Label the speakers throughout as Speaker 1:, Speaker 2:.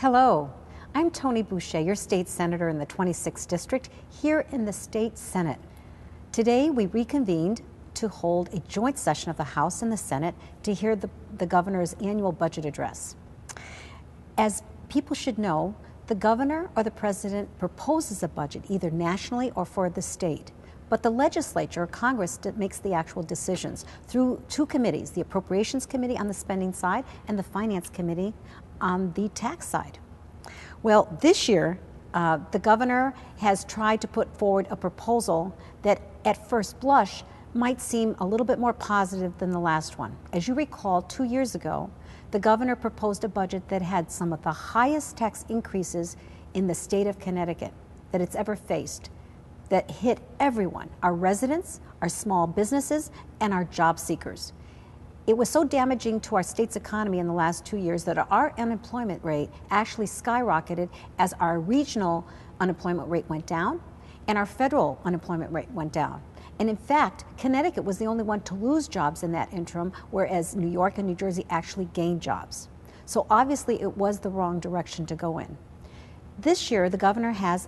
Speaker 1: Hello, I'm Tony Boucher, your state senator in the 26th District, here in the State Senate. Today we reconvened to hold a joint session of the House and the Senate to hear the governor's annual budget address. As people should know, the governor or the president proposes a budget either nationally or for the state. But the legislature or Congress makes the actual decisions through two committees, the Appropriations Committee on the spending side and the Finance Committee on the tax side. Well, this year, the governor has tried to put forward a proposal that at first blush might seem a little bit more positive than the last one. As you recall, 2 years ago, the governor proposed a budget that had some of the highest tax increases in the state of Connecticut that it's ever faced, that hit everyone, our residents, our small businesses, and our job seekers. It was so damaging to our state's economy in the last 2 years that our unemployment rate actually skyrocketed as our regional unemployment rate went down and our federal unemployment rate went down. And in fact, Connecticut was the only one to lose jobs in that interim, whereas New York and New Jersey actually gained jobs. So obviously it was the wrong direction to go in. This year, the governor has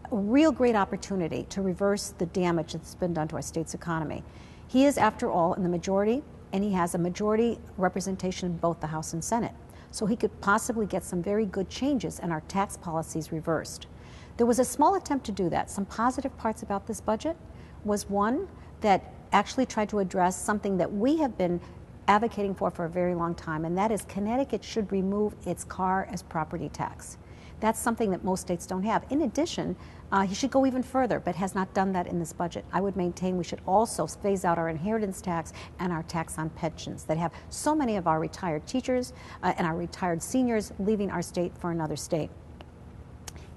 Speaker 1: a real great opportunity to reverse the damage that's been done to our state's economy. He is, after all, in the majority, and he has a majority representation in both the House and Senate. So he could possibly get some very good changes and our tax policies reversed. There was a small attempt to do that. Some positive parts about this budget was one that actually tried to address something that we have been advocating for a very long time, and that is Connecticut should remove its car as property tax. That's something that most states don't have. In addition, he should go even further, but has not done that in this budget. I would maintain we should also phase out our inheritance tax and our tax on pensions that have so many of our retired teachers and our retired seniors leaving our state for another state.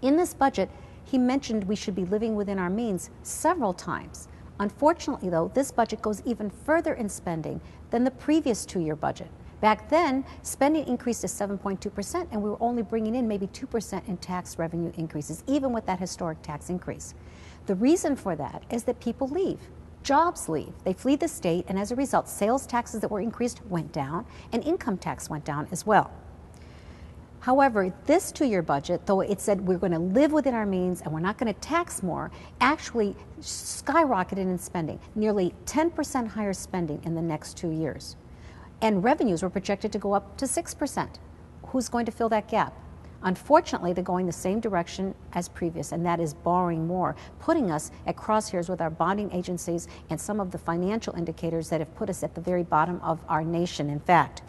Speaker 1: In this budget, he mentioned we should be living within our means several times. Unfortunately, though, this budget goes even further in spending than the previous two-year budget. Back then, spending increased to 7.2%, and we were only bringing in maybe 2% in tax revenue increases, even with that historic tax increase. The reason for that is that people leave. Jobs leave. They flee the state, and as a result, sales taxes that were increased went down, and income tax went down as well. However, this two-year budget, though it said we're going to live within our means and we're not going to tax more, actually skyrocketed in spending, nearly 10% higher spending in the next 2 years. And revenues were projected to go up to 6%. Who's going to fill that gap? Unfortunately, they're going the same direction as previous, and that is borrowing more, putting us at crosshairs with our bonding agencies and some of the financial indicators that have put us at the very bottom of our nation, in fact.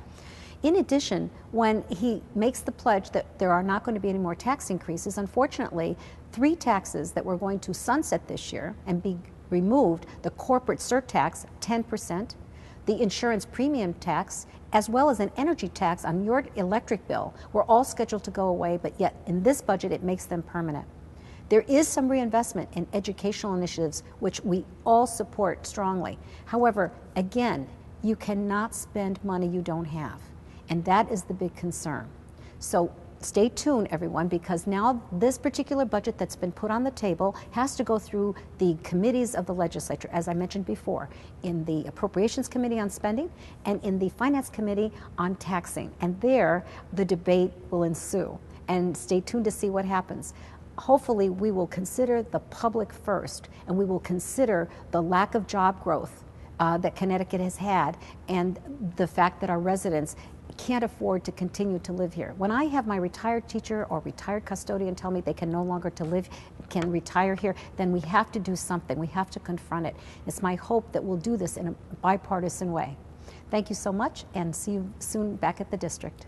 Speaker 1: In addition, when he makes the pledge that there are not going to be any more tax increases, unfortunately, 3 taxes that were going to sunset this year and be removed, the corporate surtax, 10%, the insurance premium tax, as well as an energy tax on your electric bill, were all scheduled to go away, but yet in this budget it makes them permanent. There is some reinvestment in educational initiatives, which we all support strongly. However, again, you cannot spend money you don't have. And that is the big concern. So stay tuned, everyone, because now this particular budget that's been put on the table has to go through the committees of the legislature, as I mentioned before, in the Appropriations Committee on Spending and in the Finance Committee on Taxing. And there, the debate will ensue. And stay tuned to see what happens. Hopefully, we will consider the public first, and we will consider the lack of job growth that Connecticut has had and the fact that our residents can't afford to continue to live here. When I have my retired teacher or retired custodian tell me they can no longer can retire here, then we have to do something. We have to confront it. It's my hope that we'll do this in a bipartisan way. Thank you so much, and see you soon back at the district.